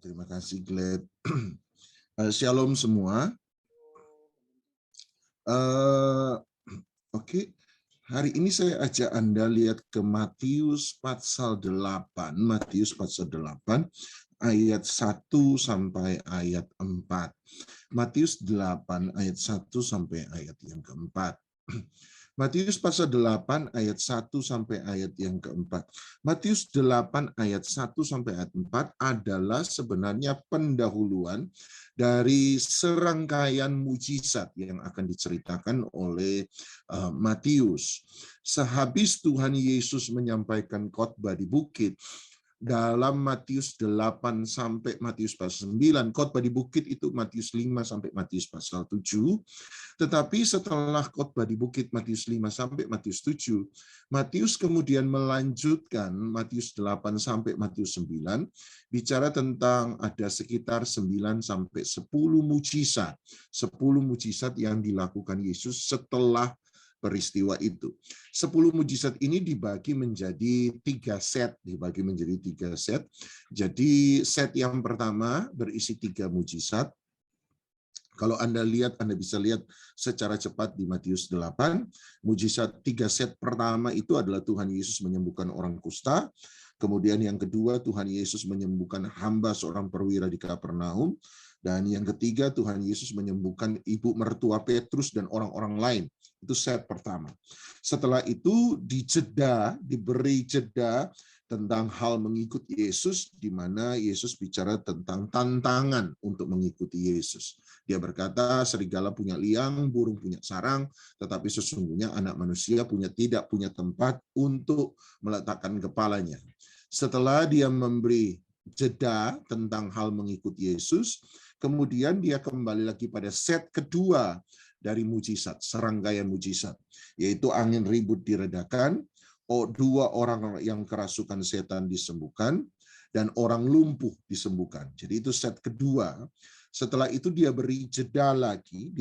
Terima kasih, Glad. Shalom semua. Oke, hari ini saya ajak Anda lihat ke Matius pasal 8, ayat 1 sampai ayat 4. Matius 8 ayat 1 sampai ayat yang keempat. Matius pasal 8 ayat 1 sampai ayat yang keempat. Matius 8 ayat 1 sampai ayat 4 adalah sebenarnya pendahuluan dari serangkaian mujizat yang akan diceritakan oleh Matius. Sehabis Tuhan Yesus menyampaikan khotbah di bukit, dalam Matius 8 sampai Matius pasal 9, khotbah di bukit itu Matius 5 sampai Matius pasal 7. Tetapi setelah khotbah di bukit Matius 5 sampai Matius 7, Matius kemudian melanjutkan Matius 8 sampai Matius 9, bicara tentang ada sekitar 9 sampai 10 mujizat. 10 mujizat yang dilakukan Yesus setelah peristiwa itu. 10 mujizat ini dibagi menjadi 3 set. Jadi set yang pertama berisi 3 mujizat. Kalau Anda bisa lihat secara cepat di Matius 8, mujizat 3 set pertama itu adalah Tuhan Yesus menyembuhkan orang kusta. Kemudian yang kedua, Tuhan Yesus menyembuhkan hamba seorang perwira di Kapernaum. Dan yang ketiga, Tuhan Yesus menyembuhkan ibu mertua Petrus dan orang-orang lain. Itu set pertama. Setelah itu diberi jeda tentang hal mengikuti Yesus, di mana Yesus bicara tentang tantangan untuk mengikuti Yesus. Dia berkata, serigala punya liang, burung punya sarang, tetapi sesungguhnya anak manusia tidak punya tempat untuk meletakkan kepalanya. Setelah dia memberi jeda tentang hal mengikuti Yesus, kemudian dia kembali lagi pada set kedua dari mujizat, serangkaian mujizat, yaitu angin ribut diredakan, 2 orang yang kerasukan setan disembuhkan, dan orang lumpuh disembuhkan. Jadi itu set kedua. Setelah itu dia beri jeda lagi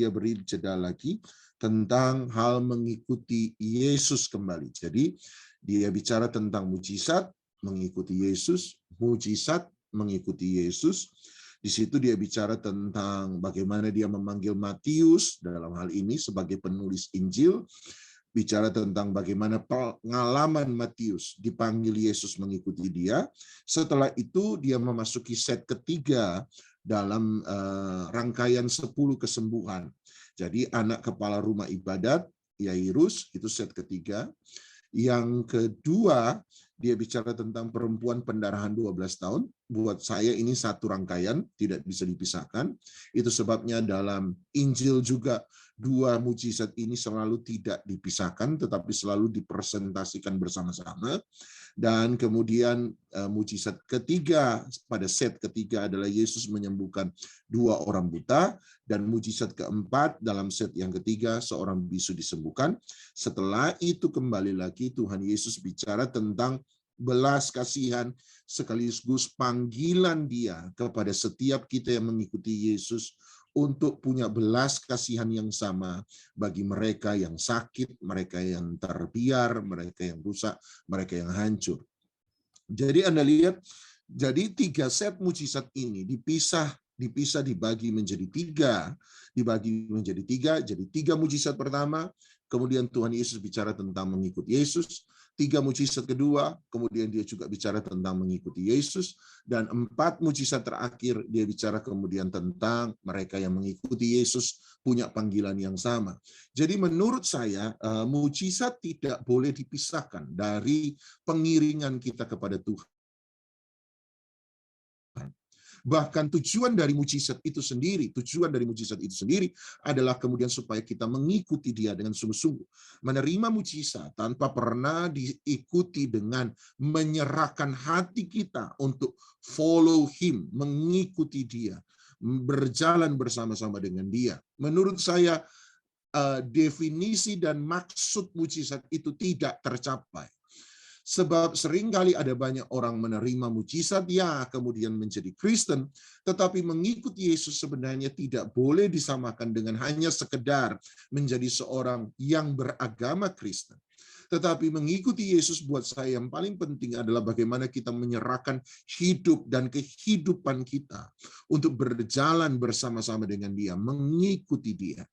tentang hal mengikuti Yesus kembali. Jadi dia bicara tentang mujizat, mengikuti Yesus, mujizat, mengikuti Yesus. Di situ dia bicara tentang bagaimana dia memanggil Matius dalam hal ini sebagai penulis Injil, bicara tentang bagaimana pengalaman Matius dipanggil Yesus mengikuti dia. Setelah itu dia memasuki set ketiga dalam rangkaian 10 kesembuhan. Jadi anak kepala rumah ibadat, Yairus, itu set ketiga. Yang kedua, dia bicara tentang perempuan pendarahan 12 tahun. Buat saya ini satu rangkaian, tidak bisa dipisahkan. Itu sebabnya dalam Injil juga 2 mujizat ini selalu tidak dipisahkan, tetapi selalu dipresentasikan bersama-sama. Dan kemudian mujizat ketiga pada set ketiga adalah Yesus menyembuhkan 2 orang buta, dan mujizat keempat dalam set yang ketiga seorang bisu disembuhkan. Setelah itu kembali lagi Tuhan Yesus bicara tentang belas kasihan sekaligus panggilan dia kepada setiap kita yang mengikuti Yesus untuk punya belas kasihan yang sama bagi mereka yang sakit, mereka yang terbiar, mereka yang rusak, mereka yang hancur. Jadi Anda lihat, jadi 3 set mujizat ini dibagi menjadi 3, jadi 3 mujizat pertama, kemudian Tuhan Yesus bicara tentang mengikuti Yesus, 3 mujizat kedua, kemudian dia juga bicara tentang mengikuti Yesus, dan 4 mujizat terakhir dia bicara kemudian tentang mereka yang mengikuti Yesus punya panggilan yang sama. Jadi menurut saya mujizat tidak boleh dipisahkan dari pengiringan kita kepada Tuhan. Bahkan tujuan dari mujizat itu sendiri adalah kemudian supaya kita mengikuti dia dengan sungguh-sungguh. Menerima mujizat tanpa pernah diikuti dengan menyerahkan hati kita untuk follow him, mengikuti dia, berjalan bersama-sama dengan dia. Menurut saya definisi dan maksud mujizat itu tidak tercapai. Sebab seringkali ada banyak orang menerima mujizat, ya kemudian menjadi Kristen, tetapi mengikuti Yesus sebenarnya tidak boleh disamakan dengan hanya sekedar menjadi seorang yang beragama Kristen. Tetapi mengikuti Yesus buat saya yang paling penting adalah bagaimana kita menyerahkan hidup dan kehidupan kita untuk berjalan bersama-sama dengan Dia, mengikuti Dia.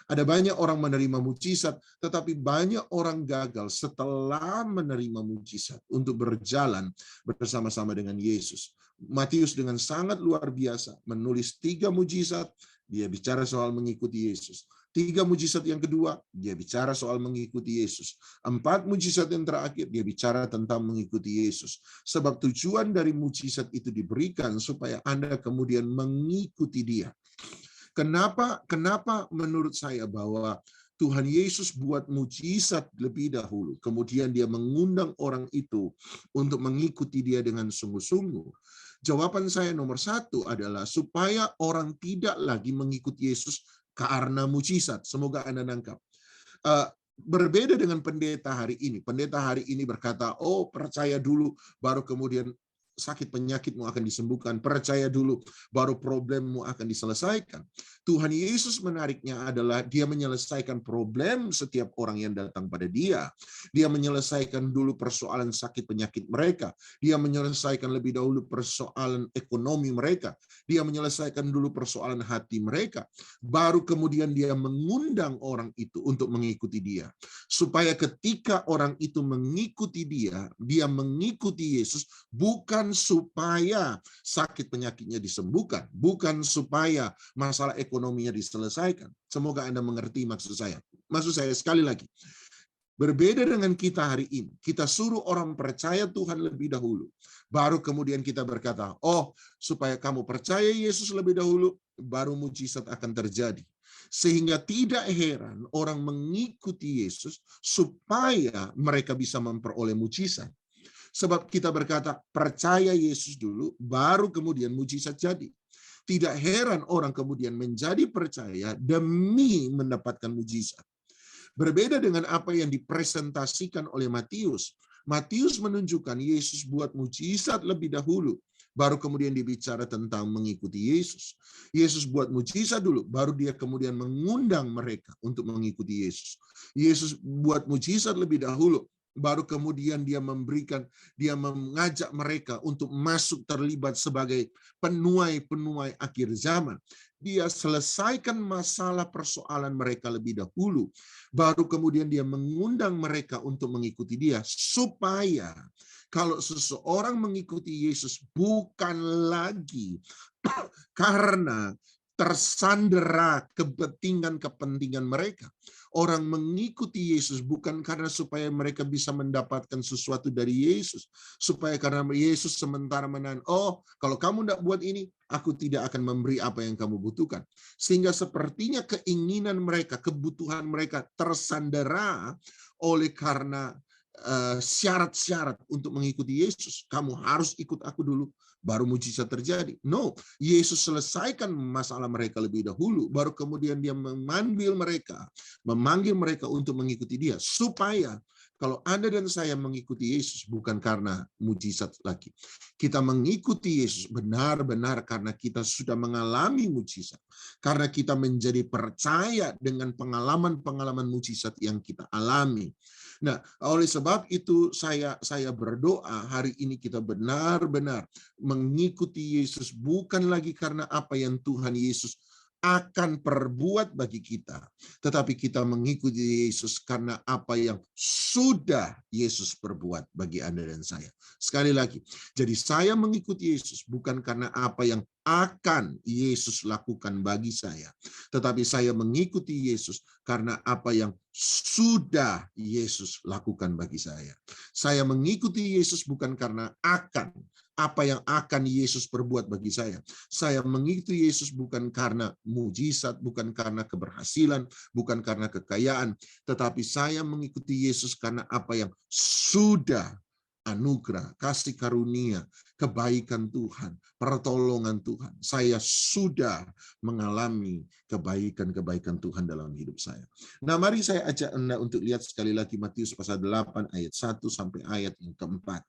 Ada banyak orang menerima mujizat, tetapi banyak orang gagal setelah menerima mujizat untuk berjalan bersama-sama dengan Yesus. Matius dengan sangat luar biasa menulis 3 mujizat, dia bicara soal mengikuti Yesus. 3 mujizat yang kedua, dia bicara soal mengikuti Yesus. 4 mujizat yang terakhir, dia bicara tentang mengikuti Yesus. Sebab tujuan dari mujizat itu diberikan supaya Anda kemudian mengikuti Dia. Kenapa menurut saya bahwa Tuhan Yesus buat mujizat lebih dahulu, kemudian Dia mengundang orang itu untuk mengikuti Dia dengan sungguh-sungguh? Jawaban saya nomor 1 adalah supaya orang tidak lagi mengikuti Yesus karena mujizat. Semoga Anda nangkap. Berbeda dengan pendeta hari ini. Pendeta hari ini berkata, oh percaya dulu, baru kemudian sakit penyakitmu akan disembuhkan. Percaya dulu, baru problemmu akan diselesaikan. Tuhan Yesus menariknya adalah Dia menyelesaikan problem setiap orang yang datang pada Dia. Dia menyelesaikan dulu persoalan sakit penyakit mereka. Dia menyelesaikan lebih dahulu persoalan ekonomi mereka. Dia menyelesaikan dulu persoalan hati mereka. Baru kemudian Dia mengundang orang itu untuk mengikuti Dia. Supaya ketika orang itu mengikuti Dia, dia mengikuti Yesus bukan supaya sakit penyakitnya disembuhkan, bukan supaya masalah ekonominya diselesaikan. Semoga Anda mengerti maksud saya. Maksud saya sekali lagi, berbeda dengan kita hari ini, kita suruh orang percaya Tuhan lebih dahulu, baru kemudian kita berkata, oh supaya kamu percaya Yesus lebih dahulu, baru mujizat akan terjadi. Sehingga tidak heran orang mengikuti Yesus supaya mereka bisa memperoleh mujizat. Sebab kita berkata, percaya Yesus dulu, baru kemudian mujizat jadi. Tidak heran orang kemudian menjadi percaya demi mendapatkan mujizat. Berbeda dengan apa yang dipresentasikan oleh Matius. Matius menunjukkan Yesus buat mujizat lebih dahulu, baru kemudian dibicara tentang mengikuti Yesus. Yesus buat mujizat dulu, baru Dia kemudian mengundang mereka untuk mengikuti Yesus. Yesus buat mujizat lebih dahulu, baru kemudian Dia mengajak mereka untuk masuk terlibat sebagai penuai-penuai akhir zaman. Dia selesaikan masalah persoalan mereka lebih dahulu, baru kemudian Dia mengundang mereka untuk mengikuti Dia, supaya kalau seseorang mengikuti Yesus bukan lagi karena tersandera kepentingan mereka. Orang mengikuti Yesus bukan karena supaya mereka bisa mendapatkan sesuatu dari Yesus. Supaya karena Yesus sementara menahan, oh kalau kamu tidak buat ini, aku tidak akan memberi apa yang kamu butuhkan. Sehingga sepertinya keinginan mereka, kebutuhan mereka tersandera oleh karena syarat-syarat untuk mengikuti Yesus. Kamu harus ikut aku dulu, baru mujizat terjadi. No, Yesus selesaikan masalah mereka lebih dahulu, baru kemudian Dia memanggil mereka untuk mengikuti Dia, supaya kalau Anda dan saya mengikuti Yesus bukan karena mujizat lagi. Kita mengikuti Yesus benar-benar karena kita sudah mengalami mujizat. Karena kita menjadi percaya dengan pengalaman-pengalaman mujizat yang kita alami. Nah, oleh sebab itu saya berdoa hari ini kita benar-benar mengikuti Yesus bukan lagi karena apa yang Tuhan Yesus akan perbuat bagi kita, tetapi kita mengikuti Yesus karena apa yang sudah Yesus perbuat bagi Anda dan saya. Sekali lagi, jadi saya mengikuti Yesus bukan karena apa yang akan Yesus lakukan bagi saya, tetapi saya mengikuti Yesus karena apa yang sudah Yesus lakukan bagi saya. Saya mengikuti Yesus bukan karena apa yang akan Yesus perbuat bagi saya. Saya mengikuti Yesus bukan karena mujizat, bukan karena keberhasilan, bukan karena kekayaan, tetapi saya mengikuti Yesus karena apa yang sudah anugerah, kasih karunia, kebaikan Tuhan, pertolongan Tuhan. Saya sudah mengalami kebaikan-kebaikan Tuhan dalam hidup saya. Nah, mari saya ajak Anda untuk lihat sekali lagi Matius pasal 8 ayat 1 sampai ayat yang keempat.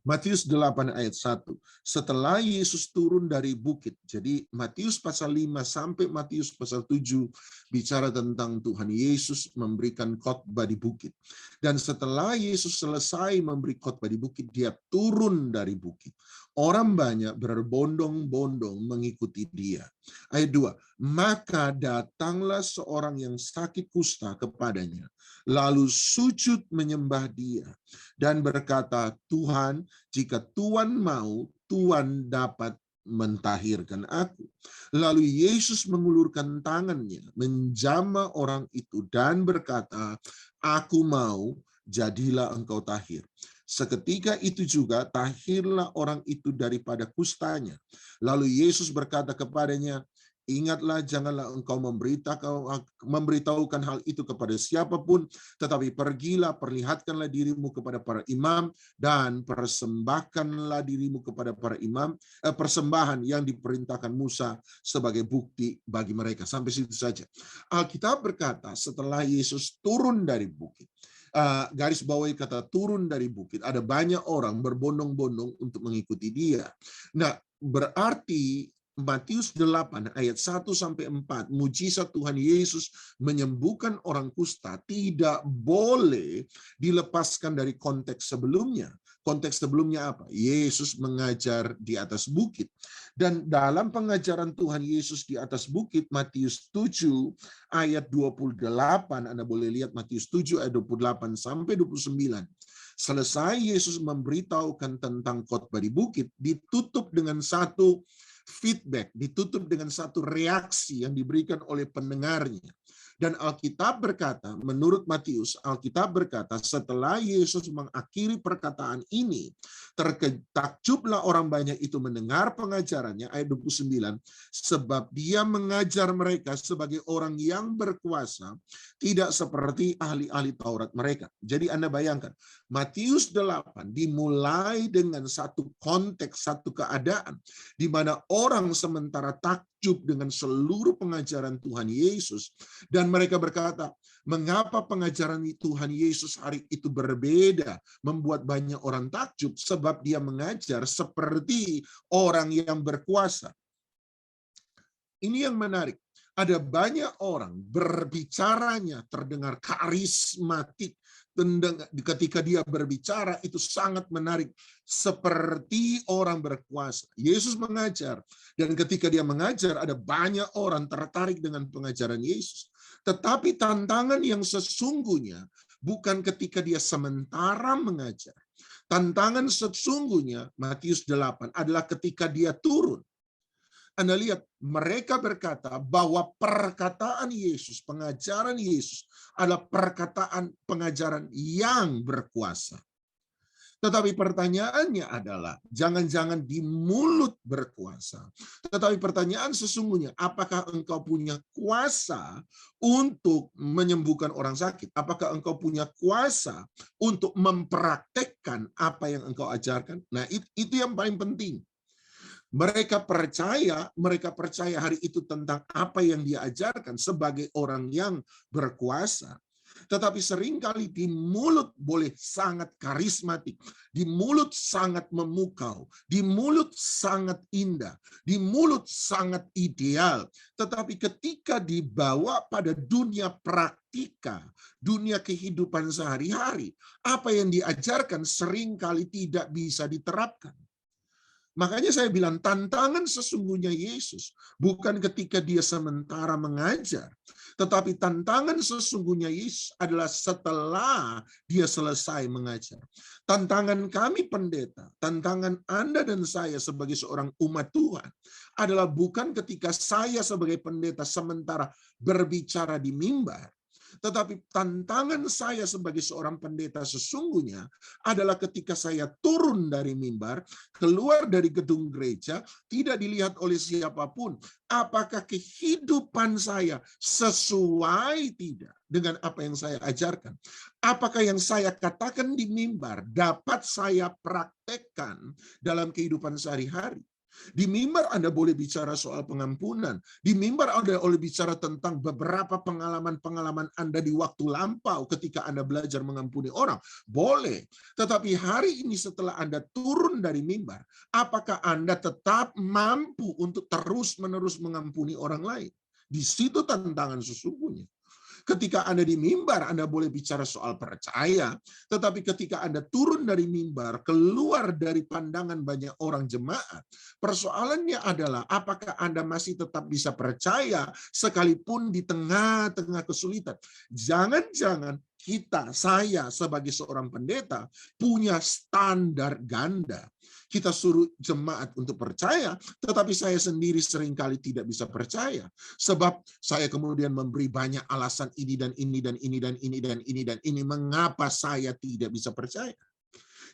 Matius 8 ayat 1. Setelah Yesus turun dari bukit. Jadi Matius pasal 5 sampai Matius pasal 7 bicara tentang Tuhan Yesus memberikan khotbah di bukit. Dan setelah Yesus selesai memberi khotbah di bukit, dia turun dari bukit. Orang banyak berbondong-bondong mengikuti dia. Ayat 2. Maka datanglah seorang yang sakit kusta kepadanya, lalu sujud menyembah dia dan berkata, Tuhan, jika Tuhan mau, Tuhan dapat mentahirkan aku. Lalu Yesus mengulurkan tangannya, menjamah orang itu dan berkata, aku mau, jadilah engkau tahir. Seketika itu juga tahirlah orang itu daripada kustanya. Lalu Yesus berkata kepadanya, ingatlah, janganlah engkau memberitahukan hal itu kepada siapapun, tetapi pergilah, perlihatkanlah dirimu kepada para imam, dan persembahkanlah dirimu kepada para imam, persembahan yang diperintahkan Musa sebagai bukti bagi mereka. Sampai situ saja. Alkitab berkata, setelah Yesus turun dari bukit, garis bawahi kata turun dari bukit, ada banyak orang berbondong-bondong untuk mengikuti dia. Nah, berarti Matius 8 ayat 1 sampai 4, mujizat Tuhan Yesus menyembuhkan orang kusta tidak boleh dilepaskan dari konteks sebelumnya. Konteks sebelumnya apa? Yesus mengajar di atas bukit. Dan dalam pengajaran Tuhan Yesus di atas bukit, Matius 7 ayat 28, Anda boleh lihat Matius 7 ayat 28 sampai 29. Selesai Yesus memberitahukan tentang khotbah di bukit, ditutup dengan satu feedback, ditutup dengan satu reaksi yang diberikan oleh pendengarnya. Dan Alkitab berkata, menurut Matius, Alkitab berkata, setelah Yesus mengakhiri perkataan ini, takjublah orang banyak itu mendengar pengajarannya, ayat 29, sebab dia mengajar mereka sebagai orang yang berkuasa, tidak seperti ahli-ahli Taurat mereka. Jadi Anda bayangkan, Matius 8 dimulai dengan satu konteks, satu keadaan, di mana orang sementara takjub dengan seluruh pengajaran Tuhan Yesus, dan mereka berkata, mengapa pengajaran Tuhan Yesus hari itu berbeda, membuat banyak orang takjub, sebab dia mengajar seperti orang yang berkuasa. Ini yang menarik. Ada banyak orang berbicaranya terdengar karismatik. Ketika dia berbicara itu sangat menarik, seperti orang berkuasa. Yesus mengajar, dan ketika dia mengajar ada banyak orang tertarik dengan pengajaran Yesus. Tetapi tantangan yang sesungguhnya bukan ketika dia sementara mengajar. Tantangan sesungguhnya Matius 8 adalah ketika dia turun. Anda lihat, mereka berkata bahwa perkataan Yesus, pengajaran Yesus adalah pengajaran yang berkuasa. Tetapi pertanyaannya adalah, jangan-jangan di mulut berkuasa. Tetapi pertanyaan sesungguhnya, apakah engkau punya kuasa untuk menyembuhkan orang sakit? Apakah engkau punya kuasa untuk mempraktekkan apa yang engkau ajarkan? Nah, itu yang paling penting. Mereka percaya hari itu tentang apa yang dia ajarkan sebagai orang yang berkuasa. Tetapi seringkali di mulut boleh sangat karismatik, di mulut sangat memukau, di mulut sangat indah, di mulut sangat ideal. Tetapi ketika dibawa pada dunia praktika, dunia kehidupan sehari-hari, apa yang diajarkan seringkali tidak bisa diterapkan. Makanya saya bilang tantangan sesungguhnya Yesus bukan ketika dia sementara mengajar, tetapi tantangan sesungguhnya Yesus adalah setelah dia selesai mengajar. Tantangan kami pendeta, tantangan Anda dan saya sebagai seorang umat Tuhan adalah bukan ketika saya sebagai pendeta sementara berbicara di mimbar, tetapi tantangan saya sebagai seorang pendeta sesungguhnya adalah ketika saya turun dari mimbar, keluar dari gedung gereja, tidak dilihat oleh siapapun, apakah kehidupan saya sesuai tidak dengan apa yang saya ajarkan. Apakah yang saya katakan di mimbar dapat saya praktekkan dalam kehidupan sehari-hari. Di mimbar Anda boleh bicara soal pengampunan. Di mimbar Anda boleh bicara tentang beberapa pengalaman-pengalaman Anda di waktu lampau ketika Anda belajar mengampuni orang. Boleh. Tetapi hari ini setelah Anda turun dari mimbar, apakah Anda tetap mampu untuk terus-menerus mengampuni orang lain? Di situ tantangan sesungguhnya. Ketika Anda di mimbar, Anda boleh bicara soal percaya, tetapi ketika Anda turun dari mimbar, keluar dari pandangan banyak orang jemaat, persoalannya adalah apakah Anda masih tetap bisa percaya sekalipun di tengah-tengah kesulitan. Jangan-jangan saya sebagai seorang pendeta punya standar ganda. Kita suruh jemaat untuk percaya, tetapi saya sendiri seringkali tidak bisa percaya. Sebab saya kemudian memberi banyak alasan ini dan ini dan ini dan ini dan ini dan ini mengapa saya tidak bisa percaya.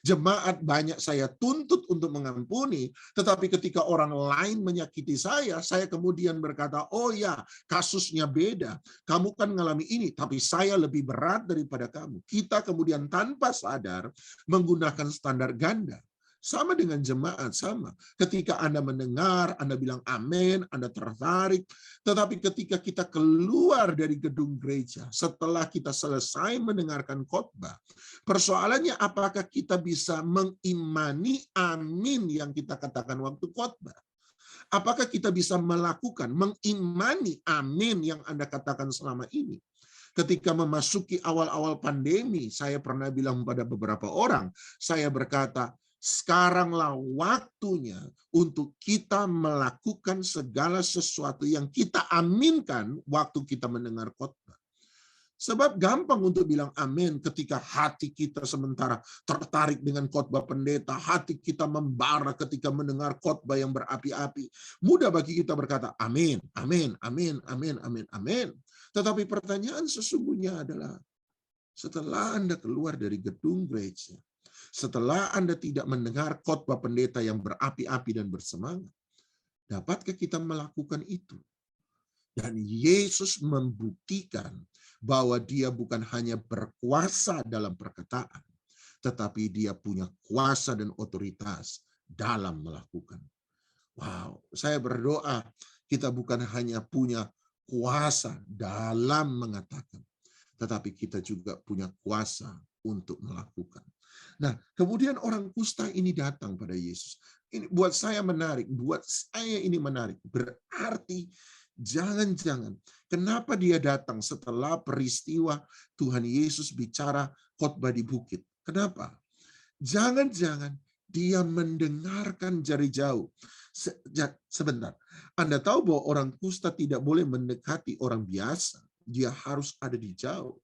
Jemaat banyak saya tuntut untuk mengampuni, tetapi ketika orang lain menyakiti saya kemudian berkata, oh ya, kasusnya beda. Kamu kan mengalami ini, tapi saya lebih berat daripada kamu. Kita kemudian tanpa sadar menggunakan standar ganda. Sama dengan jemaat, sama. Ketika Anda mendengar, Anda bilang amin, Anda tertarik. Tetapi ketika kita keluar dari gedung gereja, setelah kita selesai mendengarkan khotbah, persoalannya apakah kita bisa mengimani amin yang kita katakan waktu khotbah? Apakah kita bisa melakukan, mengimani amin yang Anda katakan selama ini? Ketika memasuki awal-awal pandemi, saya pernah bilang pada beberapa orang, saya berkata, sekaranglah waktunya untuk kita melakukan segala sesuatu yang kita aminkan waktu kita mendengar khotbah. Sebab gampang untuk bilang amin ketika hati kita sementara tertarik dengan khotbah pendeta, hati kita membara ketika mendengar khotbah yang berapi-api. Mudah bagi kita berkata amin, amin, amin, amin, amin, amin. Tetapi pertanyaan sesungguhnya adalah setelah Anda keluar dari gedung gereja, setelah Anda tidak mendengar khotbah pendeta yang berapi-api dan bersemangat, dapatkah kita melakukan itu? Dan Yesus membuktikan bahwa dia bukan hanya berkuasa dalam perkataan, tetapi dia punya kuasa dan otoritas dalam melakukan. Wow, saya berdoa kita bukan hanya punya kuasa dalam mengatakan, tetapi kita juga punya kuasa untuk melakukan. Nah, kemudian orang kusta ini datang pada Yesus. Ini buat saya menarik, Berarti jangan-jangan kenapa dia datang setelah peristiwa Tuhan Yesus bicara khotbah di bukit? Kenapa? Jangan-jangan dia mendengarkan dari jauh. Sebentar. Anda tahu bahwa orang kusta tidak boleh mendekati orang biasa. Dia harus ada di jauh.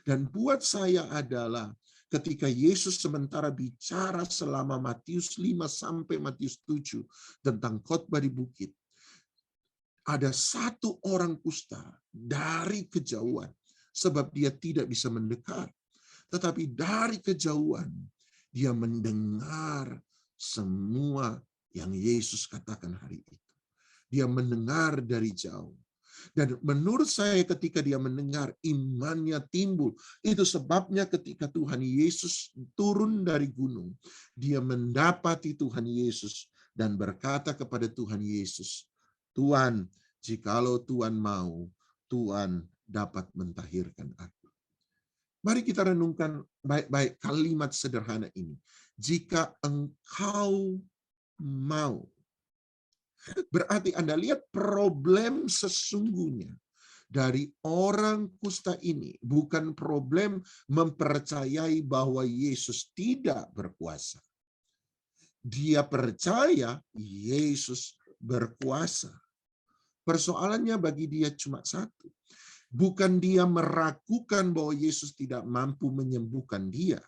Dan buat saya adalah ketika Yesus sementara bicara selama Matius 5 sampai Matius 7 tentang khotbah di bukit, ada satu orang kusta dari kejauhan, sebab dia tidak bisa mendekat. Tetapi dari kejauhan, dia mendengar semua yang Yesus katakan hari itu. Dia mendengar dari jauh. Dan menurut saya ketika dia mendengar, imannya timbul. Itu sebabnya ketika Tuhan Yesus turun dari gunung, dia mendapati Tuhan Yesus dan berkata kepada Tuhan Yesus, Tuhan, jikalau Tuhan mau, Tuhan dapat mentahirkan aku. Mari kita renungkan baik-baik kalimat sederhana ini. Jika engkau mau. Berarti Anda lihat problem sesungguhnya dari orang kusta ini bukan problem mempercayai bahwa Yesus tidak berkuasa. Dia percaya Yesus berkuasa. Persoalannya bagi dia cuma satu. Bukan dia meragukan bahwa Yesus tidak mampu menyembuhkan dia.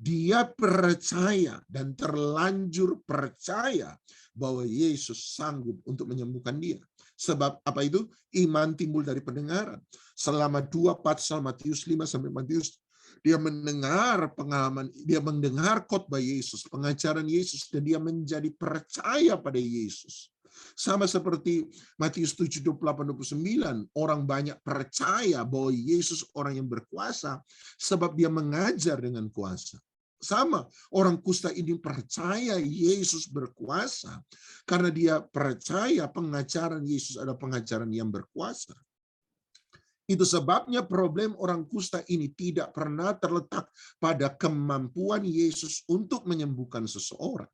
Dia percaya dan terlanjur percaya bahwa Yesus sanggup untuk menyembuhkan dia. Sebab apa itu? Iman timbul dari pendengaran. Selama 2 pasal Matius 5 sampai Matius, dia mendengar pengalaman, dia mendengar khotbah Yesus, pengajaran Yesus, dan dia menjadi percaya pada Yesus. Sama seperti Matius 7, 28-29, orang banyak percaya bahwa Yesus orang yang berkuasa sebab dia mengajar dengan kuasa. Sama, orang kusta ini percaya Yesus berkuasa karena dia percaya pengajaran Yesus adalah pengajaran yang berkuasa. Itu sebabnya problem orang kusta ini tidak pernah terletak pada kemampuan Yesus untuk menyembuhkan seseorang.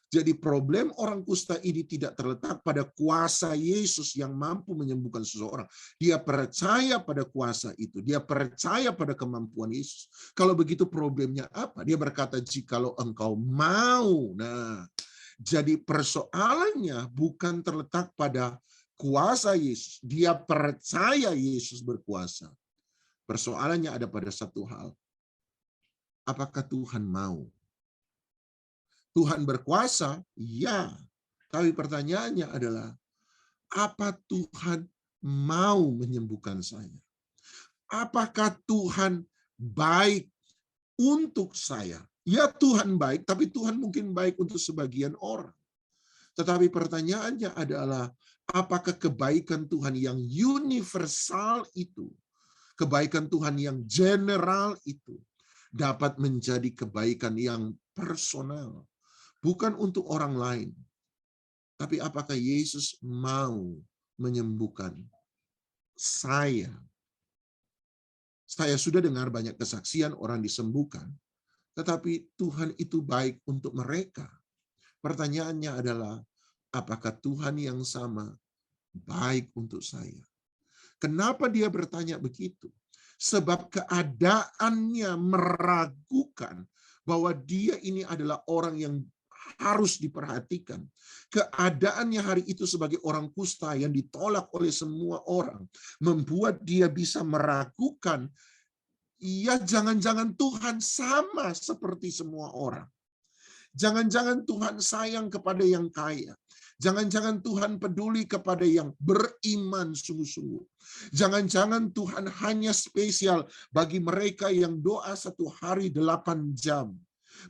Jadi problem orang kusta ini tidak terletak pada kuasa Yesus yang mampu menyembuhkan seseorang. Dia percaya pada kuasa itu. Dia percaya pada kemampuan Yesus. Kalau begitu problemnya apa? Dia berkata, jikalau engkau mau. Nah, jadi persoalannya bukan terletak pada kuasa Yesus. Dia percaya Yesus berkuasa. Persoalannya ada pada satu hal. Apakah Tuhan mau? Tuhan berkuasa, ya. Tapi pertanyaannya adalah, apa Tuhan mau menyembuhkan saya? Apakah Tuhan baik untuk saya? Ya, Tuhan baik, tapi Tuhan mungkin baik untuk sebagian orang. Tetapi pertanyaannya adalah, apakah kebaikan Tuhan yang universal itu, kebaikan Tuhan yang general itu, dapat menjadi kebaikan yang personal? Bukan untuk orang lain. Tapi apakah Yesus mau menyembuhkan saya? Saya sudah dengar banyak kesaksian orang disembuhkan. Tetapi Tuhan itu baik untuk mereka. Pertanyaannya adalah, apakah Tuhan yang sama baik untuk saya? Kenapa dia bertanya begitu? Sebab keadaannya meragukan bahwa dia ini adalah orang yang harus diperhatikan. Keadaannya hari itu sebagai orang kusta yang ditolak oleh semua orang membuat dia bisa meragukan, ya jangan-jangan Tuhan sama seperti semua orang. Jangan-jangan Tuhan sayang kepada yang kaya. Jangan-jangan Tuhan peduli kepada yang beriman sungguh-sungguh. Jangan-jangan Tuhan hanya spesial bagi mereka yang doa 1 hari 8 jam.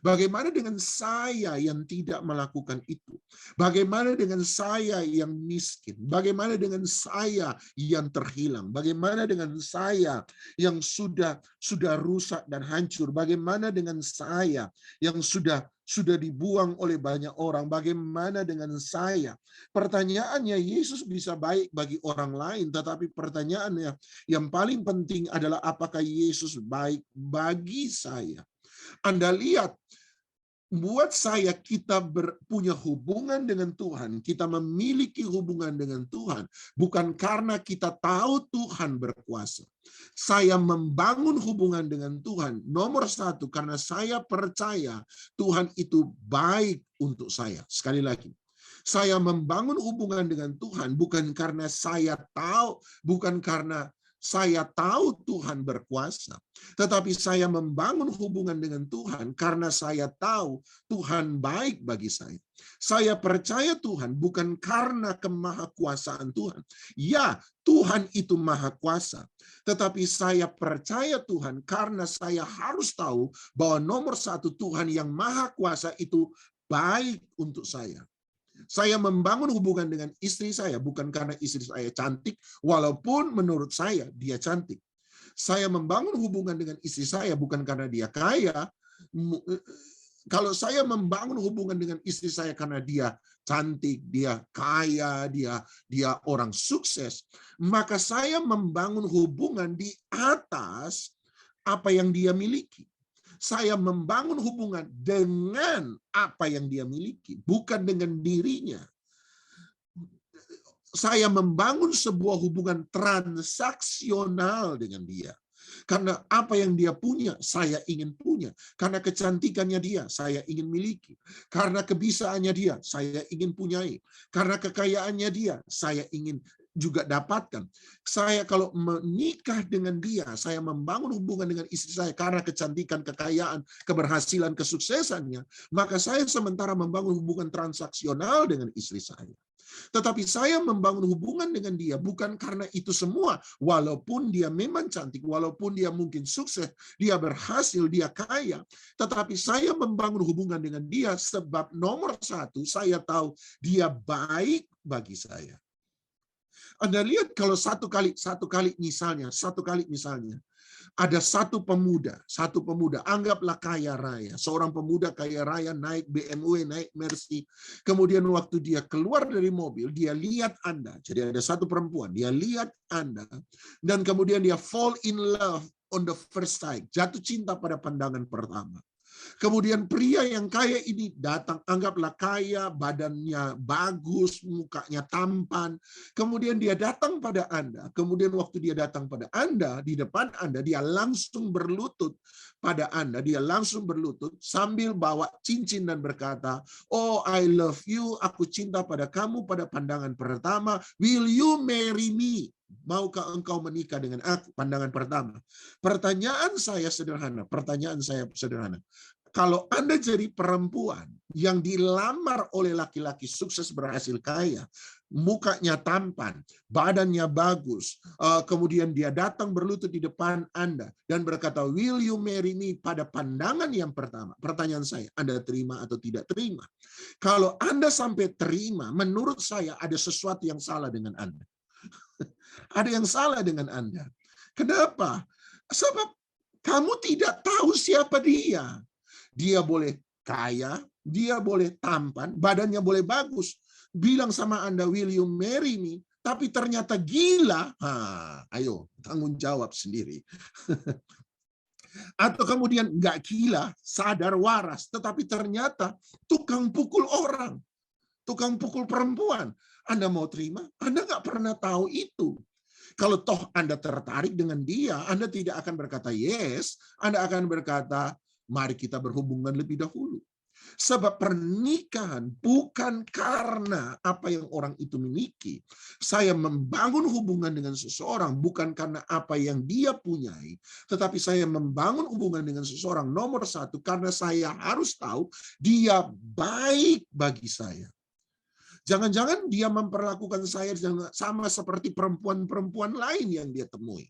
Bagaimana dengan saya yang tidak melakukan itu? Bagaimana dengan saya yang miskin? Bagaimana dengan saya yang terhilang? Bagaimana dengan saya yang sudah rusak dan hancur? Bagaimana dengan saya yang sudah dibuang oleh banyak orang? Bagaimana dengan saya? Pertanyaannya, Yesus bisa baik bagi orang lain, tetapi pertanyaannya yang paling penting adalah apakah Yesus baik bagi saya? Anda lihat, buat saya kita punya hubungan dengan Tuhan, kita memiliki hubungan dengan Tuhan, bukan karena kita tahu Tuhan berkuasa. Saya membangun hubungan dengan Tuhan, nomor 1, karena saya percaya Tuhan itu baik untuk saya. Sekali lagi, saya membangun hubungan dengan Tuhan bukan karena saya tahu, bukan karena saya tahu Tuhan berkuasa, tetapi saya membangun hubungan dengan Tuhan karena saya tahu Tuhan baik bagi saya. Saya percaya Tuhan bukan karena kemahakuasaan Tuhan. Ya, Tuhan itu maha kuasa. Tetapi saya percaya Tuhan karena saya harus tahu bahwa nomor 1 Tuhan yang maha kuasa itu baik untuk saya. Saya membangun hubungan dengan istri saya bukan karena istri saya cantik, walaupun menurut saya dia cantik. Saya membangun hubungan dengan istri saya bukan karena dia kaya. Kalau saya membangun hubungan dengan istri saya karena dia cantik, dia kaya, dia orang sukses, maka saya membangun hubungan di atas apa yang dia miliki. Saya membangun hubungan dengan apa yang dia miliki, bukan dengan dirinya. Saya membangun sebuah hubungan transaksional dengan dia. Karena apa yang dia punya, saya ingin punya. Karena kecantikannya dia, saya ingin miliki. Karena kebisaannya dia, saya ingin punyai. Karena kekayaannya dia, saya ingin juga dapatkan. Saya kalau menikah dengan dia, saya membangun hubungan dengan istri saya karena kecantikan, kekayaan, keberhasilan, kesuksesannya, maka saya sementara membangun hubungan transaksional dengan istri saya. Tetapi saya membangun hubungan dengan dia bukan karena itu semua, walaupun dia memang cantik, walaupun dia mungkin sukses, dia berhasil, dia kaya, tetapi saya membangun hubungan dengan dia sebab nomor 1, saya tahu dia baik bagi saya. Anda lihat kalau satu kali misalnya, Ada satu pemuda, anggaplah kaya raya. Seorang pemuda kaya raya naik BMW, naik Mercy. Kemudian waktu dia keluar dari mobil, dia lihat Anda. Jadi ada satu perempuan, dia lihat Anda. Dan kemudian dia fall in love on the first sight. Jatuh cinta pada pandangan pertama. Kemudian pria yang kaya ini datang, anggaplah kaya, badannya bagus, mukanya tampan. Kemudian dia datang pada Anda. Kemudian waktu dia datang pada Anda, di depan Anda, dia langsung berlutut pada Anda. Dia langsung berlutut sambil bawa cincin dan berkata, "Oh, I love you, aku cinta pada kamu pada pandangan pertama. Will you marry me?" Maukah engkau menikah dengan aku? Pandangan pertama. Pertanyaan saya sederhana. Kalau Anda jadi perempuan yang dilamar oleh laki-laki sukses berhasil kaya, mukanya tampan, badannya bagus, kemudian dia datang berlutut di depan Anda dan berkata, "Will you marry me?" pada pandangan yang pertama. Pertanyaan saya, Anda terima atau tidak terima? Kalau Anda sampai terima, menurut saya ada sesuatu yang salah dengan Anda. Ada yang salah dengan Anda. Kenapa? Sebab kamu tidak tahu siapa dia. Dia boleh kaya, dia boleh tampan, badannya boleh bagus. Bilang sama Anda, "Will you marry me?" Tapi ternyata gila. Ayo, tanggung jawab sendiri. Atau kemudian nggak gila, sadar waras, tetapi ternyata tukang pukul orang, tukang pukul perempuan. Anda mau terima? Anda nggak pernah tahu itu. Kalau toh Anda tertarik dengan dia, Anda tidak akan berkata yes, Anda akan berkata, "Mari kita berhubungan lebih dahulu." Sebab pernikahan bukan karena apa yang orang itu miliki. Saya membangun hubungan dengan seseorang bukan karena apa yang dia punyai, tetapi saya membangun hubungan dengan seseorang nomor satu karena saya harus tahu dia baik bagi saya. Jangan-jangan dia memperlakukan saya sama seperti perempuan-perempuan lain yang dia temui.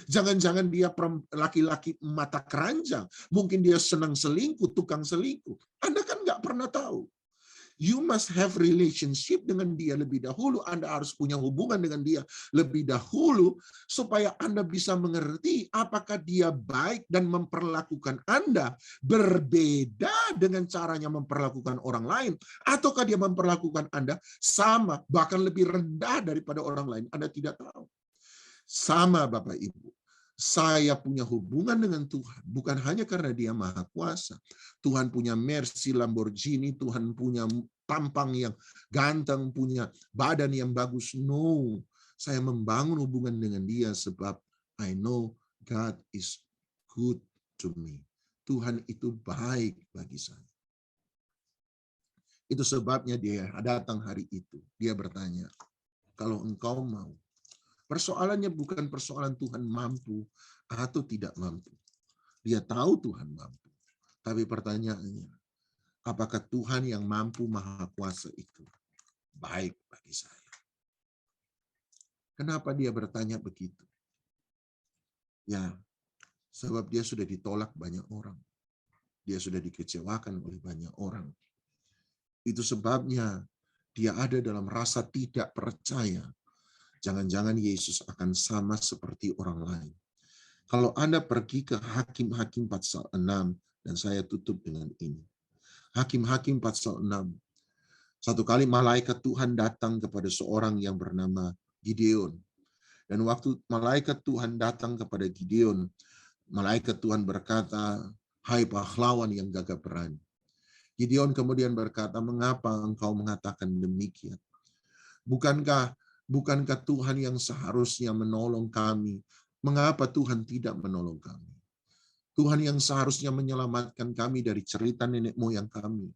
Jangan-jangan dia laki-laki mata keranjang. Mungkin dia senang selingkuh, tukang selingkuh. Anda kan nggak pernah tahu. You must have relationship dengan dia lebih dahulu. Anda harus punya hubungan dengan dia lebih dahulu supaya Anda bisa mengerti apakah dia baik dan memperlakukan Anda berbeda dengan caranya memperlakukan orang lain, ataukah dia memperlakukan Anda sama bahkan lebih rendah daripada orang lain. Anda tidak tahu. Sama Bapak Ibu. Saya punya hubungan dengan Tuhan bukan hanya karena dia maha kuasa. Tuhan punya Mercy Lamborghini, Tuhan punya tampang yang ganteng, punya badan yang bagus. No, saya membangun hubungan dengan dia sebab I know God is good to me. Tuhan itu baik bagi saya. Itu sebabnya dia datang hari itu. Dia bertanya, "Kalau engkau mau." Persoalannya bukan persoalan Tuhan mampu atau tidak mampu. Dia tahu Tuhan mampu. Tapi pertanyaannya, apakah Tuhan yang mampu maha kuasa itu baik bagi saya? Kenapa dia bertanya begitu? Ya, sebab dia sudah ditolak banyak orang. Dia sudah dikecewakan oleh banyak orang. Itu sebabnya dia ada dalam rasa tidak percaya. Jangan-jangan Yesus akan sama seperti orang lain. Kalau Anda pergi ke Hakim-Hakim pasal 6, dan saya tutup dengan ini. Hakim-Hakim pasal 6. Satu kali malaikat Tuhan datang kepada seorang yang bernama Gideon. Dan waktu malaikat Tuhan datang kepada Gideon, malaikat Tuhan berkata, "Hai pahlawan yang gagah berani." Gideon kemudian berkata, "Mengapa engkau mengatakan demikian? Bukankah Tuhan yang seharusnya menolong kami? Mengapa Tuhan tidak menolong kami? Tuhan yang seharusnya menyelamatkan kami dari cerita nenek moyang kami.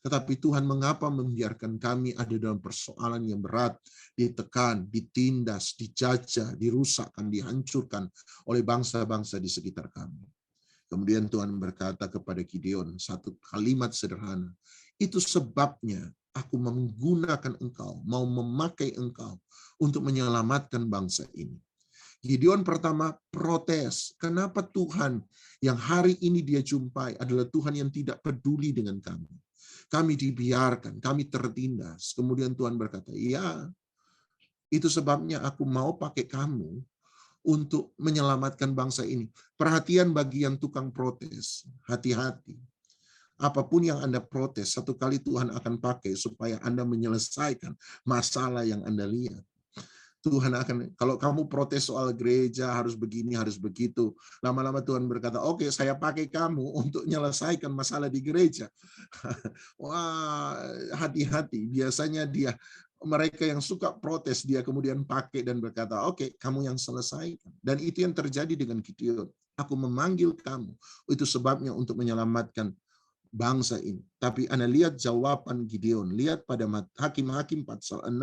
Tetapi Tuhan mengapa membiarkan kami ada dalam persoalan yang berat, ditekan, ditindas, dijajah, dirusakkan, dihancurkan oleh bangsa-bangsa di sekitar kami." Kemudian Tuhan berkata kepada Gideon satu kalimat sederhana, "Itu sebabnya aku menggunakan engkau, mau memakai engkau untuk menyelamatkan bangsa ini." Gideon pertama protes. Kenapa Tuhan yang hari ini dia jumpai adalah Tuhan yang tidak peduli dengan kami? Kami dibiarkan, kami tertindas. Kemudian Tuhan berkata, "Ya, itu sebabnya aku mau pakai kamu untuk menyelamatkan bangsa ini. Perhatian bagi yang tukang protes, hati-hati. Apapun yang Anda protes, satu kali Tuhan akan pakai supaya Anda menyelesaikan masalah yang Anda lihat. Tuhan akan, kalau kamu protes soal gereja, harus begini, harus begitu. Lama-lama Tuhan berkata, oke, saya pakai kamu untuk menyelesaikan masalah di gereja. Wah, hati-hati. Biasanya mereka yang suka protes, dia kemudian pakai dan berkata, oke, kamu yang selesaikan. Dan itu yang terjadi dengan Gideon. Aku memanggil kamu. Itu sebabnya untuk menyelamatkan bangsa ini. Tapi Anda lihat jawaban Gideon. Lihat pada Hakim-Hakim pasal 6.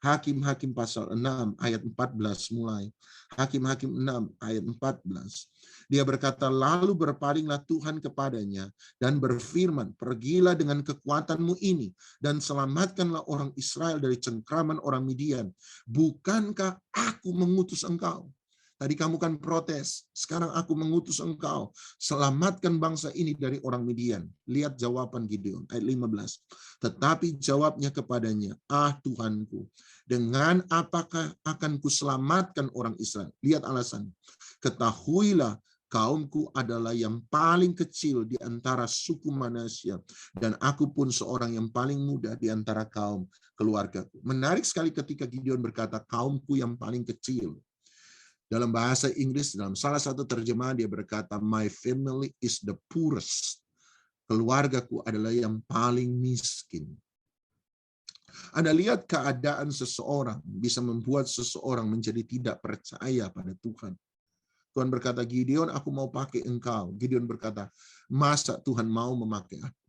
Hakim-Hakim pasal 6 ayat 14 mulai. Hakim-Hakim 6 ayat 14. Dia berkata, lalu berpalinglah Tuhan kepadanya dan berfirman, pergilah dengan kekuatanmu ini dan selamatkanlah orang Israel dari cengkraman orang Midian. Bukankah aku mengutus engkau? Tadi kamu kan protes, sekarang aku mengutus engkau. Selamatkan bangsa ini dari orang Midian. Lihat jawaban Gideon, ayat 15. Tetapi jawabnya kepadanya, Tuhanku, dengan apakah akan kuselamatkan orang Israel? Lihat alasan. Ketahuilah, kaumku adalah yang paling kecil di antara suku Manasya, dan aku pun seorang yang paling muda di antara kaum keluargaku. Menarik sekali ketika Gideon berkata, kaumku yang paling kecil. Dalam bahasa Inggris, dalam salah satu terjemahan dia berkata, my family is the poorest. Keluargaku adalah yang paling miskin. Anda lihat keadaan seseorang bisa membuat seseorang menjadi tidak percaya pada Tuhan. Tuhan berkata, Gideon, aku mau pakai engkau. Gideon berkata, masa Tuhan mau memakai aku?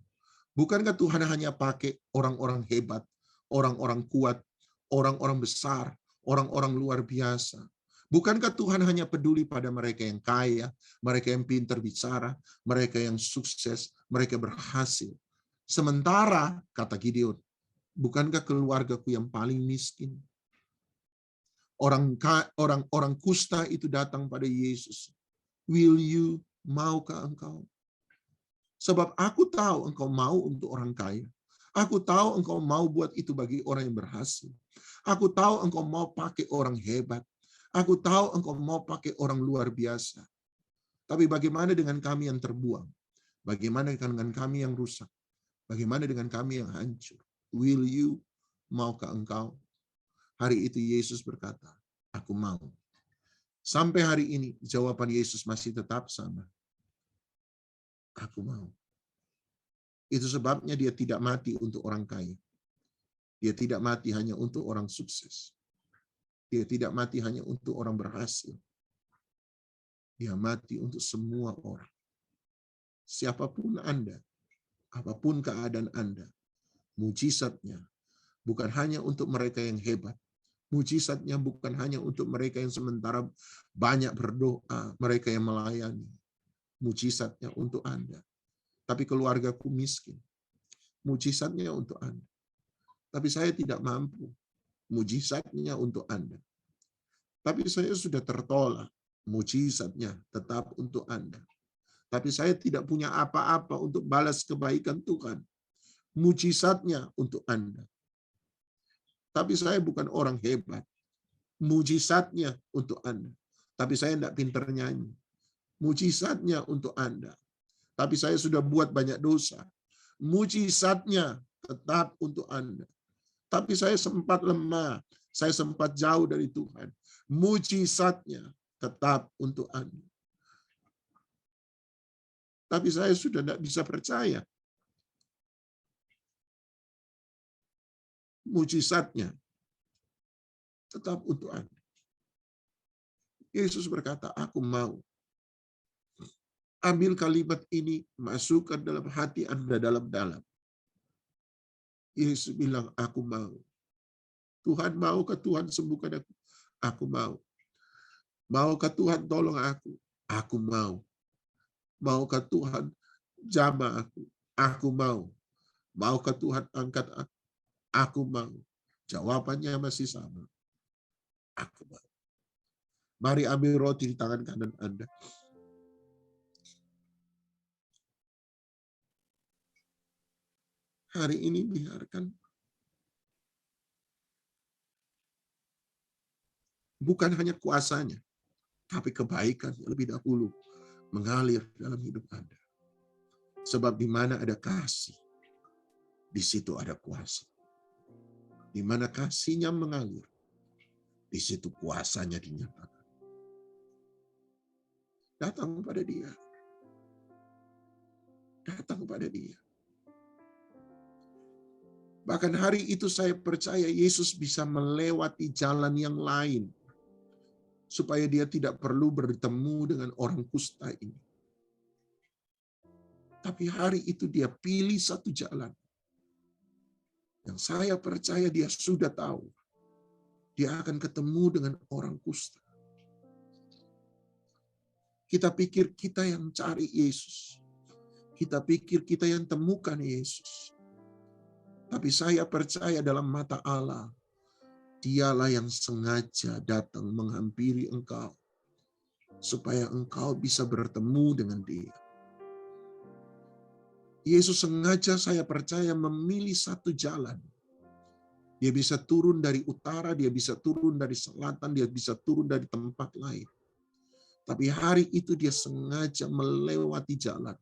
Bukankah Tuhan hanya pakai orang-orang hebat, orang-orang kuat, orang-orang besar, orang-orang luar biasa? Bukankah Tuhan hanya peduli pada mereka yang kaya, mereka yang pintar bicara, mereka yang sukses, mereka berhasil? Sementara, kata Gideon, bukankah keluargaku yang paling miskin? Orang kusta itu datang pada Yesus. Will you, maukah engkau? Sebab aku tahu engkau mau untuk orang kaya. Aku tahu engkau mau buat itu bagi orang yang berhasil. Aku tahu engkau mau pakai orang hebat. Aku tahu engkau mau pakai orang luar biasa. Tapi bagaimana dengan kami yang terbuang? Bagaimana dengan kami yang rusak? Bagaimana dengan kami yang hancur? Will you, maukah engkau? Hari itu Yesus berkata, aku mau. Sampai hari ini jawaban Yesus masih tetap sama. Aku mau. Itu sebabnya dia tidak mati untuk orang kaya. Dia tidak mati hanya untuk orang sukses. Dia tidak mati hanya untuk orang berhasil. Dia mati untuk semua orang. Siapapun Anda, apapun keadaan Anda, mujizatnya bukan hanya untuk mereka yang hebat. Mujizatnya bukan hanya untuk mereka yang sementara banyak berdoa, mereka yang melayani. Mujizatnya untuk Anda. Tapi keluargaku miskin. Mujizatnya untuk Anda. Tapi saya tidak mampu. Mujizatnya untuk Anda. Tapi saya sudah tertolak. Mujizatnya tetap untuk Anda. Tapi saya tidak punya apa-apa untuk balas kebaikan Tuhan. Mujizatnya untuk Anda. Tapi saya bukan orang hebat. Mujizatnya untuk Anda. Tapi saya tidak pintar nyanyi. Mujizatnya untuk Anda. Tapi saya sudah buat banyak dosa. Mujizatnya tetap untuk Anda. Tapi saya sempat lemah. Saya sempat jauh dari Tuhan. Mujizatnya tetap untuk Anda. Tapi saya sudah tidak bisa percaya. Mujizatnya tetap untuk Anda. Yesus berkata, aku mau. Ambil kalimat ini, masukkan dalam hati Anda dalam-dalam. Yesus bilang, aku mau. Tuhan, maukah Tuhan sembuhkan aku? Aku mau. Maukah Tuhan tolong aku? Aku mau. Maukah Tuhan jamah aku? Aku mau. Maukah Tuhan angkat aku? Aku mau. Jawabannya masih sama. Aku mau. Mari ambil roti di tangan kanan Anda. Hari ini biarkan. Bukan hanya kuasanya. tapi kebaikan lebih dahulu mengalir dalam hidup Anda. Sebab di mana ada kasih, di situ ada kuasa. Di mana kasihnya mengalir, di situ kuasanya dinyatakan. Datang pada Dia. Datang pada Dia. Bahkan hari itu saya percaya Yesus bisa melewati jalan yang lain, supaya Dia tidak perlu bertemu dengan orang kusta ini. Tapi hari itu Dia pilih satu jalan yang saya percaya Dia sudah tahu. Dia akan ketemu dengan orang kusta. Kita pikir kita yang cari Yesus. Kita pikir kita yang temukan Yesus. Tapi saya percaya dalam mata Allah, Dialah yang sengaja datang menghampiri engkau, supaya engkau bisa bertemu dengan Dia. Yesus sengaja, saya percaya, memilih satu jalan. Dia bisa turun dari utara, Dia bisa turun dari selatan, Dia bisa turun dari tempat lain. Tapi hari itu Dia sengaja melewati jalan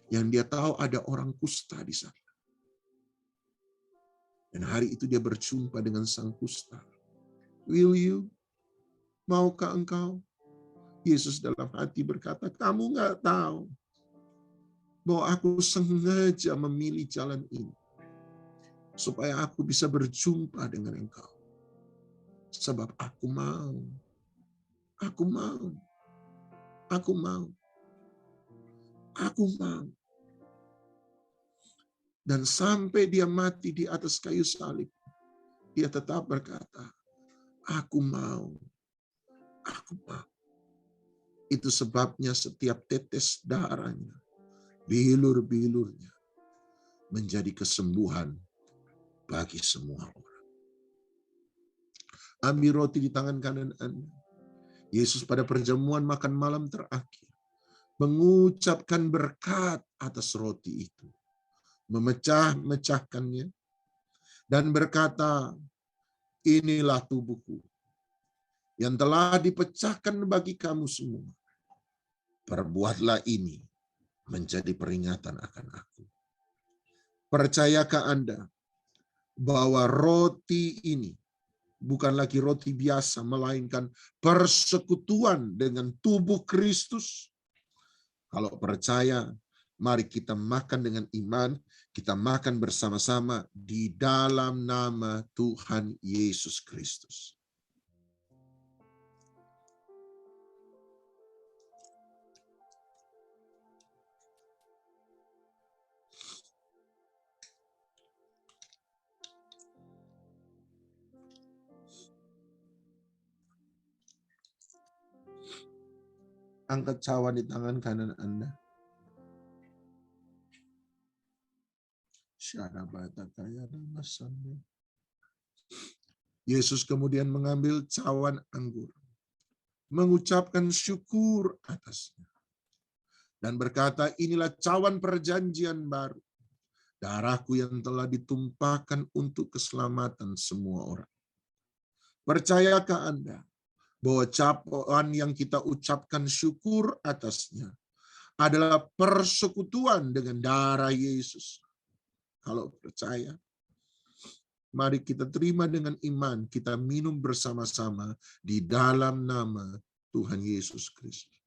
yang Dia tahu ada orang kusta di sana. Dan hari itu Dia berjumpa dengan sang kusta. Will you? Maukah engkau? Yesus dalam hati berkata, kamu nggak tahu bahwa aku sengaja memilih jalan ini, supaya aku bisa berjumpa dengan engkau. Sebab aku mau. Aku mau. Aku mau. Aku mau. Dan sampai Dia mati di atas kayu salib, Dia tetap berkata, aku mau. Aku mau. Itu sebabnya setiap tetes darahnya, bilur-bilurnya, menjadi kesembuhan bagi semua orang. Ambil roti di tangan kanan Anda. Yesus pada perjamuan makan malam terakhir mengucapkan berkat atas roti itu, memecah-mecahkannya, dan berkata, inilah tubuhku yang telah dipecahkan bagi kamu semua. Perbuatlah ini menjadi peringatan akan aku. Percayakah Anda bahwa roti ini bukan lagi roti biasa, melainkan persekutuan dengan tubuh Kristus? Kalau percaya, mari kita makan dengan iman, kita makan bersama-sama di dalam nama Tuhan Yesus Kristus. Angkat cawan di tangan kanan Anda. Yesus kemudian mengambil cawan anggur, mengucapkan syukur atasnya, dan berkata, inilah cawan perjanjian baru, darahku yang telah ditumpahkan untuk keselamatan semua orang. Percayakah Anda bahwa cawan yang kita ucapkan syukur atasnya adalah persekutuan dengan darah Yesus? Kalau percaya, mari kita terima dengan iman, kita minum bersama-sama di dalam nama Tuhan Yesus Kristus.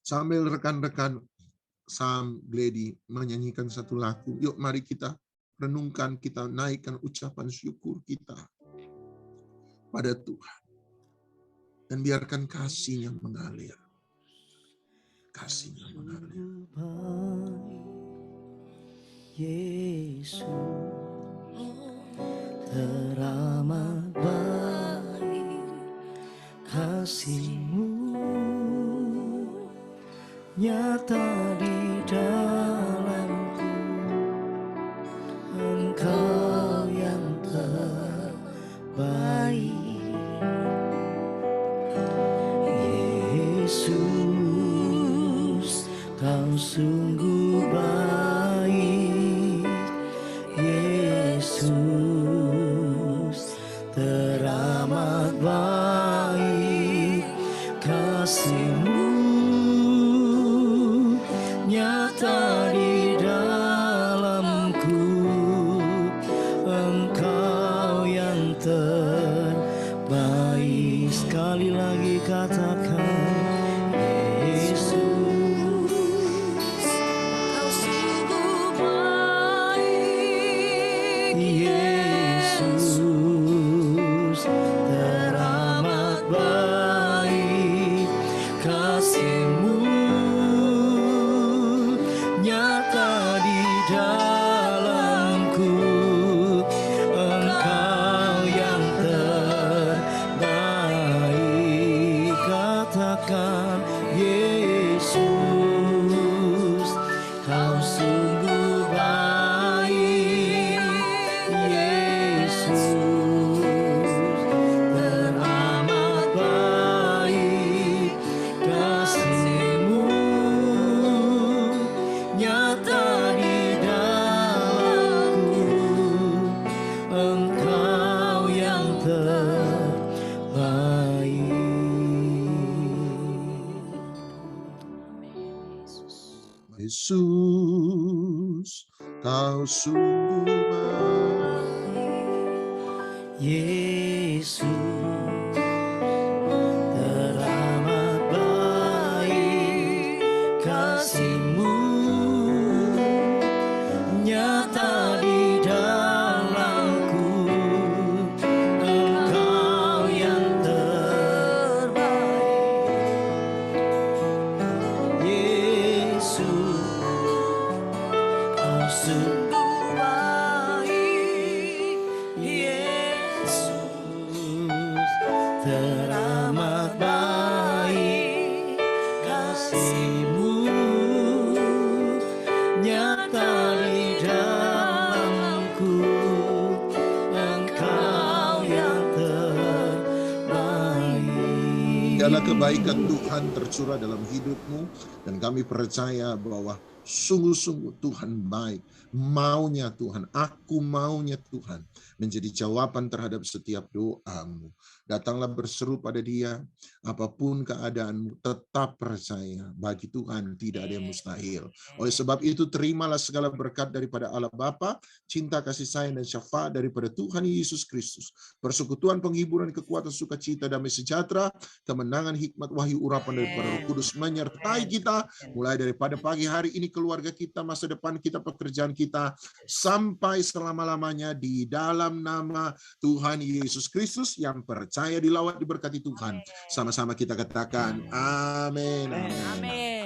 Sambil rekan-rekan Sam Glady menyanyikan satu lagu, yuk mari kita renungkan, kita naikkan ucapan syukur kita pada Tuhan. Dan biarkan kasih-Nya mengalir. Kasih-Nya mengalir. Yesus, teramat baik kasih-Mu, nyata di dalamku. Engkau yang terbaik, Yesus, Kau sungguh baik. Yesus, teramat baik. di dalamku, Engkau yang terbaik. Sekali lagi katakan, Yesus, Kau sungguh baik. Yesus, teramat baik. Kasih-Mu nyata di dalamku, Engkau yang terbaik. Katakan, Yesus, Kau sungguh baik. Yesus, teramat baik. Kasih-Mu nyata di dalamku, Engkau yang terbaik. Yesus, Kau sungguh baik. Yesus, teramat baik. Kasih-Mu nyata di dalamku, Engkau yang terbaik. Yesus, Kau sungguh baik. Yesus, teramat baik. Kasih-Mu nyata di dalamku, Engkau yang terbaik. Biarlah kebaikan Tuhan tercurah dalam hidupmu, dan kami percaya bahwa sungguh-sungguh Tuhan baik. Maunya Tuhan, aku maunya Tuhan menjadi jawaban terhadap setiap doamu. Datanglah berseru pada Dia, apapun keadaanmu, tetap percaya bagi Tuhan tidak ada yang mustahil. Oleh sebab itu, terimalah segala berkat daripada Allah Bapa, cinta kasih sayang dan syafaat daripada Tuhan Yesus Kristus, persekutuan, penghiburan, kekuatan, sukacita, damai sejahtera, kemenangan, hikmat, wahyu, urapan daripada Roh Kudus menyertai kita mulai daripada pagi hari ini, keluarga kita, masa depan kita, pekerjaan kita, sampai selama-lamanya, di dalam nama Tuhan Yesus Kristus. Yang percaya dilawat, diberkati Tuhan. Sama-sama kita katakan amin. Amin.